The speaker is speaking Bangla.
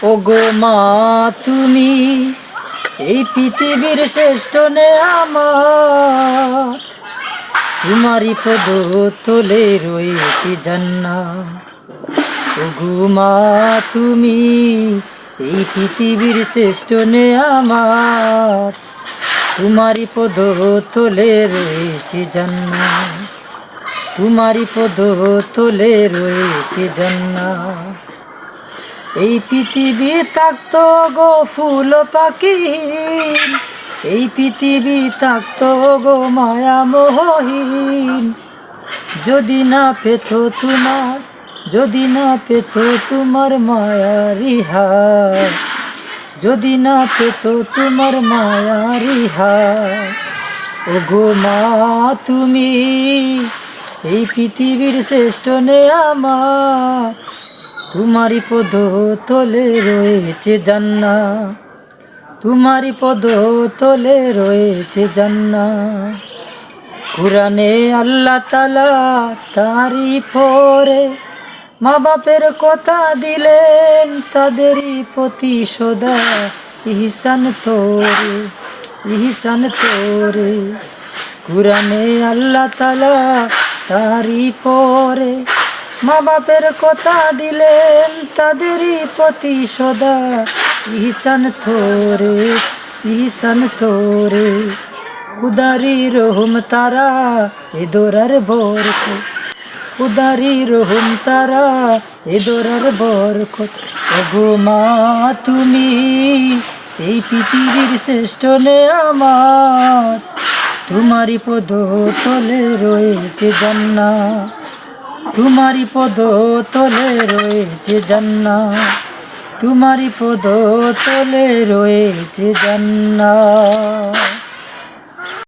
ওগো মা তুমি এই পৃথিবীর শ্রেষ্ঠ নেয়ামত, তোমারই পদ তলে রয়েছে জান্নাত। ওগো মা তুমি এই পৃথিবীর শ্রেষ্ঠ নেয়ামত, তোমারই পদ তলে রয়েছে জান্নাত, তোমারই পদ তলে রয়েছে জান্নাত। এই পৃথিবী থাকতো গো ফুল পাখি, এই পৃথিবী থাকতো গো মায়া মোহহীন, যদি না পেত তোমার, যদি না পেত তোমার মায়ারি হাত, যদি না পেত তোমার মায়ারি হাত। ওগো মা তুমি এই পৃথিবীর শ্রেষ্ঠ নেয়ামত, তোমারই পদ তলে রয়েছে জান্নাত, তোমারই পদ তলে রয়েছে জান্নাত। কুরআনে আল্লাহ তাআলা তারিফ করে মা বাপের কথা দিলেন, তাদেরই প্রতি সদা ইহসান তোরে, ইহসান তোরে। কুরআনে আল্লাহ তাআলা তারিফ করে মা বাপের কথা দিলেন, তাদেরই প্রতি সদা ইহসান তোরে, ইহসান তোরে। উদারি রহম তারা এ দোরার বরকত, উদারি রহম তারা এ দোরার বরকত। ওগো মা তুমি এই পৃথিবীর শ্রেষ্ঠ নেয়ামত, তোমারই পদ তলে রয়েছে জান্নাত, তোমারই পদ তলে রয়েছে জান্নাত, তোমারই পদ তলে রয়েছে জান্নাত।